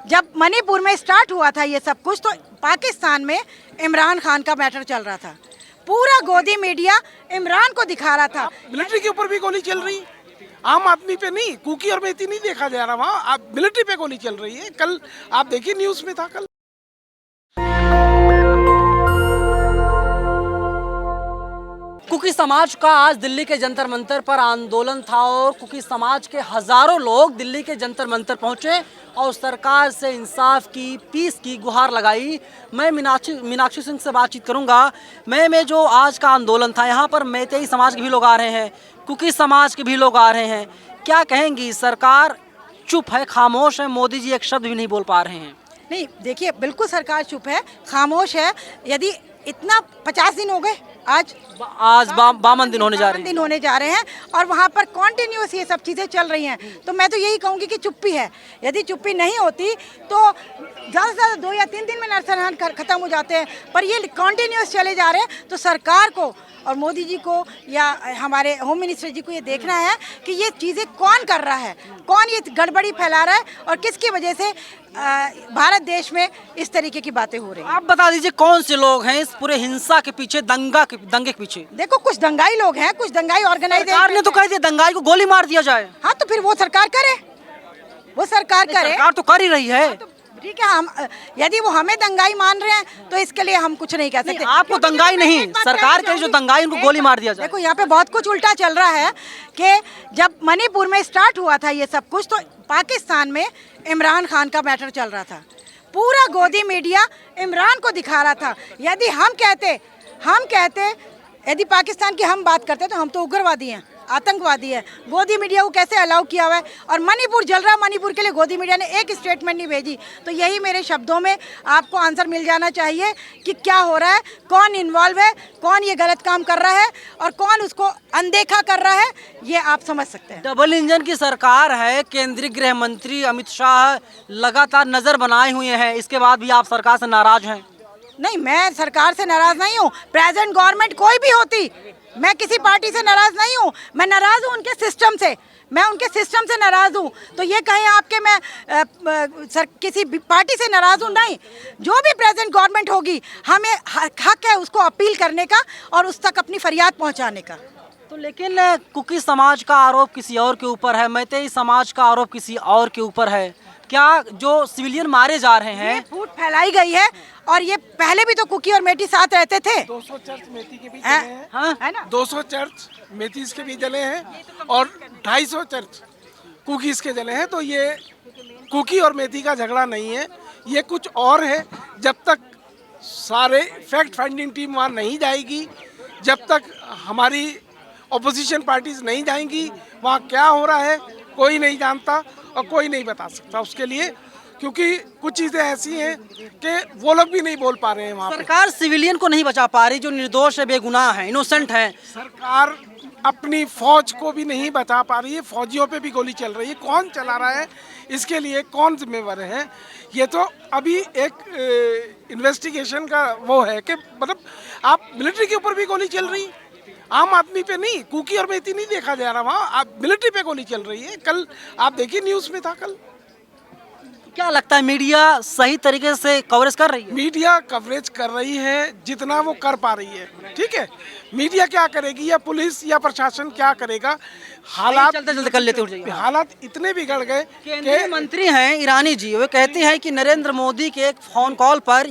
जब मणिपुर में स्टार्ट हुआ था ये सब कुछ, तो पाकिस्तान में इमरान खान का मैटर चल रहा था। पूरा गोदी मीडिया इमरान को दिखा रहा था। मिलिट्री के ऊपर भी गोली चल रही, आम आदमी पे नहीं, कुकी और मेथी नहीं देखा जा रहा वहाँ, आप मिलिट्री पे गोली चल रही है। कल आप देखिए न्यूज़ में था कल। कुकी समाज का आज दिल्ली के जंतर मंतर पर आंदोलन था और कुकी समाज के हजारों लोग दिल्ली के जंतर मंतर पहुंचे और सरकार से इंसाफ की, पीस की गुहार लगाई। मैं मीनाक्षी सिंह से बातचीत करूंगा। में जो आज का आंदोलन था, यहाँ पर मैतेई समाज के भी लोग आ रहे हैं, कुकी समाज के भी लोग आ रहे हैं। क्या कहेंगी? सरकार चुप है, खामोश है, मोदी जी एक शब्द भी नहीं बोल पा रहे हैं। नहीं, देखिए, बिल्कुल सरकार चुप है, खामोश है। यदि इतना 50 दिन हो गए, आज 52 दिन होने जा रहे हैं और वहाँ पर कॉन्टिन्यूस ये सब चीज़ें चल रही हैं। तो मैं तो यही कहूँगी कि चुप्पी है। यदि चुप्पी नहीं होती तो ज़्यादा से ज़्यादा 2 या 3 दिन में नरसंहार खत्म हो जाते हैं, पर ये कॉन्टिन्यूस चले जा रहे हैं। तो सरकार को और मोदी जी को या हमारे होम मिनिस्टर जी को ये देखना है कि ये चीज़ें कौन कर रहा है, कौन ये गड़बड़ी फैला रहा है और किसकी वजह से भारत देश में इस तरीके की बातें हो रही हैं। आप बता दीजिए कौन से लोग हैं इस पूरे हिंसा के पीछे, दंगे के पीछे? देखो, कुछ दंगाई लोग हैं, कुछ दंगाई ऑर्गेनाइजेशन। सरकार ने तो कह दिया दंगाई को गोली मार दिया जाए। हाँ, तो फिर वो सरकार करे, सरकार तो कर ही रही है। तो ठीक है, हम यदि वो हमें दंगाई मान रहे हैं तो इसके लिए हम कुछ नहीं कह सकते। आपको दंगाई नहीं, सरकार के जो दंगाई उनको गोली मार दिया जाए। देखो, यहाँ पे बहुत कुछ उल्टा चल रहा है कि जब मणिपुर में स्टार्ट हुआ था ये सब कुछ, तो पाकिस्तान में इमरान खान का मैटर चल रहा था। पूरा गोदी मीडिया इमरान को दिखा रहा था। यदि हम कहते यदि पाकिस्तान की हम बात करते तो हम तो उग्रवादी हैं, आतंकवादी है। गोदी मीडिया को कैसे अलाउ किया हुआ है? और मणिपुर जल रहा है, मणिपुर के लिए गोदी मीडिया ने एक स्टेटमेंट नहीं भेजी। तो यही मेरे शब्दों में आपको आंसर मिल जाना चाहिए कि क्या हो रहा है, कौन इन्वॉल्व है, कौन ये गलत काम कर रहा है और कौन उसको अनदेखा कर रहा है, ये आप समझ सकते हैं। डबल इंजन की सरकार है, केंद्रीय गृह मंत्री अमित शाह लगातार नजर बनाए हुए हैं, इसके बाद भी आप सरकार से नाराज हैं? नहीं, मैं सरकार से नाराज नहीं हूँ। प्रेजेंट गवर्नमेंट कोई भी होती, मैं किसी पार्टी से नाराज नहीं हूँ। मैं नाराज हूँ उनके सिस्टम से, मैं उनके सिस्टम से नाराज हूँ। तो ये कहें आपके मैं किसी पार्टी से नाराज हूँ, नहीं। जो भी प्रेजेंट गवर्नमेंट होगी, हमें हक है उसको अपील करने का और उस तक अपनी फरियाद पहुँचाने का। तो लेकिन कुकी समाज का आरोप किसी और के ऊपर है, मैतेई समाज का आरोप किसी और के ऊपर है। क्या जो सिविलियन मारे जा रहे हैं, ये फूट फैलाई गई है और ये पहले भी तो कुकी और मेथी साथ रहते थे। 200 चर्च मेथी के भी जले हैं, हाँ? है ना? 200 चर्च मेथीज के भी जले हैं और 250 चर्च कुकीज के जले हैं। तो ये कुकी और मेथी का झगड़ा नहीं है, ये कुछ और है। जब तक सारे फैक्ट फाइंडिंग टीम वहाँ नहीं जाएगी, जब तक हमारी ऑपोजिशन पार्टीज नहीं जाएंगी, वहाँ क्या हो रहा है कोई नहीं जानता और कोई नहीं बता सकता उसके लिए, क्योंकि कुछ चीज़ें ऐसी हैं कि वो लोग भी नहीं बोल पा रहे हैं वहाँ पे। सरकार सिविलियन को नहीं बचा पा रही, जो निर्दोष है, बेगुनाह है, इनोसेंट है। सरकार अपनी फौज को भी नहीं बचा पा रही है, फौजियों पे भी गोली चल रही है। कौन चला रहा है, इसके लिए कौन जिम्मेवार है, ये तो अभी एक इन्वेस्टिगेशन का वो है कि मतलब आप मिलिट्री के ऊपर भी गोली चल रही, आम आदमी पे नहीं, कुकी और मेथी नहीं देखा जा रहा वहाँ, आप मिलिट्री पे गोली चल रही है। कल आप देखिए न्यूज़ में था कल। क्या लगता है मीडिया सही तरीके से कवरेज कर रही है? मीडिया कवरेज कर रही है जितना वो कर पा रही है, ठीक है। मीडिया क्या करेगी या पुलिस या प्रशासन क्या करेगा? हालात चलते कर लेते हैं। हालात इतने बिगड़ गए। केंद्रीय मंत्री हैं ईरानी जी, वे कहते हैं कि नरेंद्र मोदी के एक फोन कॉल पर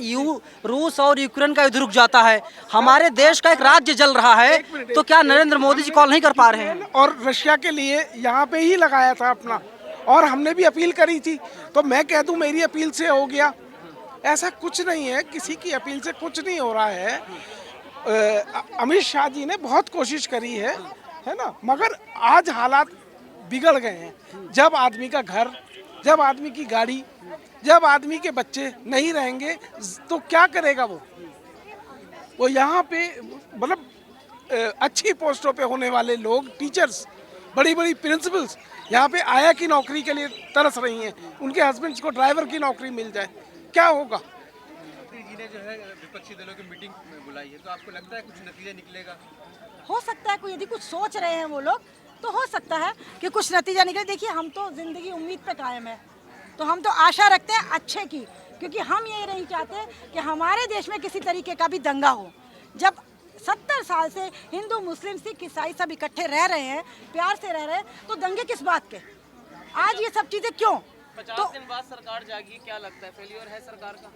रूस और यूक्रेन का युद्ध रुक जाता है। हमारे देश का एक राज्य जल रहा है, तो क्या नरेंद्र मोदी जी कॉल नहीं कर पा रहे हैं? और रशिया के लिए यहाँ पे ही लगाया था अपना, और हमने भी अपील करी थी। तो मैं कह दूं मेरी अपील से हो गया, ऐसा कुछ नहीं है, किसी की अपील से कुछ नहीं हो रहा है। अमित शाह जी ने बहुत कोशिश करी है ना, मगर आज हालात बिगड़ गए हैं। जब आदमी का घर, जब आदमी की गाड़ी, जब आदमी के बच्चे नहीं रहेंगे तो क्या करेगा वो यहाँ पे मतलब अच्छी पोस्टों पे होने वाले लोग, टीचर्स, बड़ी बड़ी प्रिंसिपल्स यहाँ पे आया की नौकरी के लिए तरस रही हैं, उनके हस्बैंड्स को ड्राइवर की नौकरी मिल जाए, क्या होगा? जी ने जो है विपक्षी दलों की मीटिंग में बुलाई है, तो आपको लगता है कुछ नतीजा निकलेगा? हो सकता है, कोई यदि कुछ सोच रहे हैं वो लोग, तो हो सकता है कि कुछ नतीजा निकले। देखिए, हम तो जिंदगी उम्मीद पे कायम है, तो हम तो आशा रखते हैं अच्छे की, क्योंकि हम ये नहीं चाहते कि हमारे देश में किसी तरीके का भी दंगा हो। जब 70 साल से हिंदू मुस्लिम सिख ईसाई सब इकट्ठे रह रहे हैं, प्यार से रह रहे हैं, तो दंगे किस बात के? आज ये सब चीजें क्यों? 50 दिन बाद सरकार जागी, क्या लगता है फेलियर है सरकार का?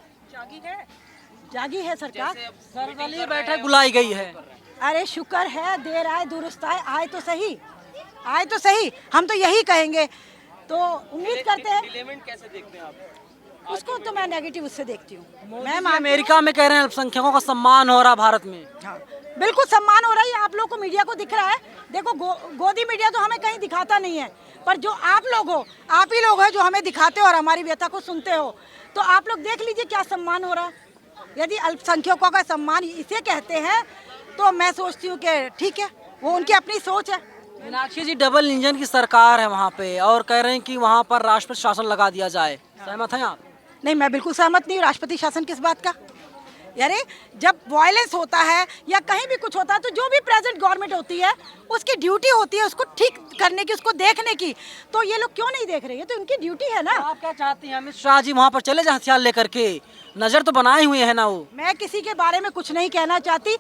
जागी है सरकार। सर्वदलीय बैठक बुलाई गई है। अरे शुक्र है, देर आए दुरुस्त आए, आए तो सही, आए तो सही, हम तो यही कहेंगे। तो उम्मीद करते हैं। डिलेमेंट कैसे देखते हैं आप? उसको तो मैं नेगेटिव उससे देखती हूँ। मैं अमेरिका में कह रहे हैं अल्पसंख्यकों का सम्मान हो रहा भारत में। हाँ, बिल्कुल सम्मान हो रहा है। आप लोग को मीडिया को दिख रहा है। देखो गोदी मीडिया तो हमें कहीं दिखाता नहीं है, पर जो आप लोग हो, आप ही लोग हैं जो हमें दिखाते हो और हमारी व्यथा को सुनते हो। तो आप लोग देख लीजिए क्या सम्मान हो रहा है। यदि अल्पसंख्यकों का सम्मान इसे कहते हैं तो मैं सोचती हूँ कि ठीक है, वो उनकी अपनी सोच है। मीनाक्षी जी, डबल इंजन की सरकार है वहाँ पे और कह रहे हैं कि वहाँ पर राष्ट्रपति शासन लगा दिया जाए, सहमत हैं आप? नहीं, मैं बिल्कुल सहमत नहीं हूँ। राष्ट्रपति शासन किस बात का? यारे जब वायलेंस होता है या कहीं भी कुछ होता है तो जो भी प्रेजेंट गवर्नमेंट होती है उसकी ड्यूटी होती है उसको ठीक करने की, उसको देखने की। तो ये लोग क्यों नहीं देख रहे हैं? तो उनकी ड्यूटी है ना। आप क्या चाहती हैं अमित शाह जी वहाँ पर चले जाएं हथियार लेकर के? नजर तो बनाए हुए हैं ना वो। मैं किसी के बारे में कुछ नहीं कहना चाहती।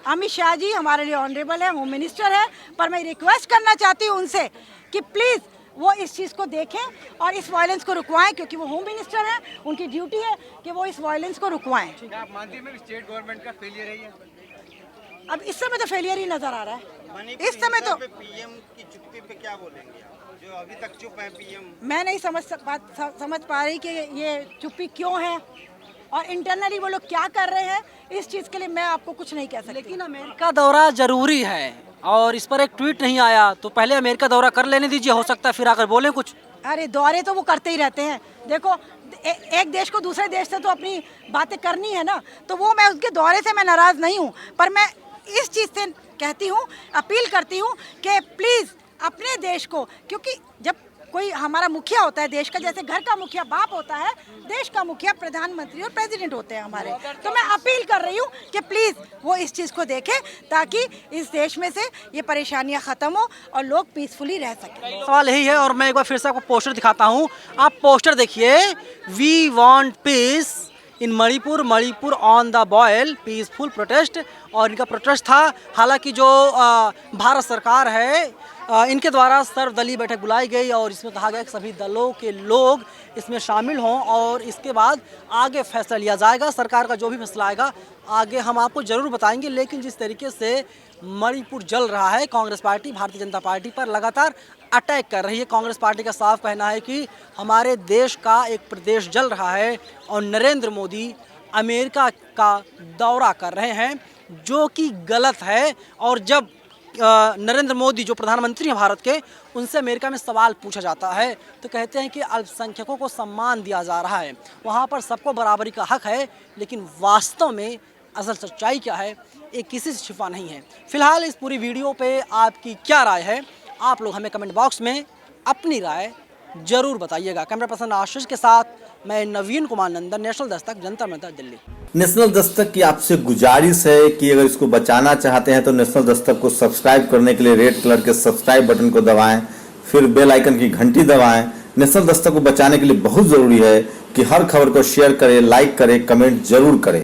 अमित शाह जी हमारे लिए ऑनरेबल है, होम मिनिस्टर है, पर मैं रिक्वेस्ट करना चाहती हूँ उनसे कि प्लीज़ वो इस चीज़ को देखें और इस वायलेंस को रुकवाएं, क्योंकि वो होम मिनिस्टर हैं, उनकी ड्यूटी है कि वो इस वायलेंस को रुकवाएं। आप मानती हैं स्टेट गवर्नमेंट का फेलियर है ये? अब इस समय तो फेलियर ही नजर आ रहा है। इस समय तो पीएम की चुप्पी पे क्या बोलेंगे आप, जो अभी तक चुप है पीएम? मैं नहीं समझ पा रही कि ये चुप्पी क्यों है और इंटरनली वो लोग क्या कर रहे हैं। इस चीज़ के लिए मैं आपको कुछ नहीं कह सकती। लेकिन अमेरिका दौरा जरूरी है और इस पर एक ट्वीट नहीं आया, तो पहले अमेरिका दौरा कर लेने दीजिए, हो सकता है फिर आकर बोलें कुछ। अरे दौरे तो वो करते ही रहते हैं। देखो एक देश को दूसरे देश से तो अपनी बातें करनी है ना, तो वो मैं उसके दौरे से मैं नाराज़ नहीं हूँ, पर मैं इस चीज़ से कहती हूँ, अपील करती हूँ कि प्लीज़ अपने देश को, क्योंकि जब कोई हमारा मुखिया होता है देश का, जैसे घर का मुखिया बाप होता है, देश का मुखिया प्रधानमंत्री और प्रेसिडेंट होते हैं हमारे, तो मैं अपील कर रही हूँ कि प्लीज़ वो इस चीज़ को देखें ताकि इस देश में से ये परेशानियाँ ख़त्म हो और लोग पीसफुली रह सकें। सवाल यही है और मैं एक बार फिर से आपको पोस्टर दिखाता हूँ। आप पोस्टर देखिए, we want peace in Manipur, Manipur on the boil, peaceful protest. और इनका प्रोटेस्ट था। हालांकि जो भारत सरकार है इनके द्वारा सर्वदलीय बैठक बुलाई गई और इसमें कहा गया कि सभी दलों के लोग इसमें शामिल हों और इसके बाद आगे फैसला लिया जाएगा। सरकार का जो भी फैसला आएगा आगे हम आपको ज़रूर बताएंगे। लेकिन जिस तरीके से मणिपुर जल रहा है, कांग्रेस पार्टी भारतीय जनता पार्टी पर लगातार अटैक कर रही है। कांग्रेस पार्टी का साफ कहना है कि हमारे देश का एक प्रदेश जल रहा है और नरेंद्र मोदी अमेरिका का दौरा कर रहे हैं, जो कि गलत है। और जब नरेंद्र मोदी जो प्रधानमंत्री हैं भारत के, उनसे अमेरिका में सवाल पूछा जाता है तो कहते हैं कि अल्पसंख्यकों को सम्मान दिया जा रहा है, वहाँ पर सबको बराबरी का हक है। लेकिन वास्तव में असल सच्चाई क्या है ये किसी से छिपा नहीं है। फिलहाल इस पूरी वीडियो पे आपकी क्या राय है, आप लोग हमें कमेंट बॉक्स में अपनी राय जरूर बताइएगा। कैमरा पर्सन आशीष के साथ मैं नवीन कुमार नंदन, नेशनल दस्तक, जंतर मंतर, दिल्ली। नेशनल दस्तक की आपसे गुजारिश है कि अगर इसको बचाना चाहते हैं तो नेशनल दस्तक को सब्सक्राइब करने के लिए रेड कलर के सब्सक्राइब बटन को दबाएं, फिर बेल आइकन की घंटी दबाएं। नेशनल दस्तक को बचाने के लिए बहुत जरूरी है कि हर खबर को शेयर करें, लाइक करें, कमेंट जरूर करें।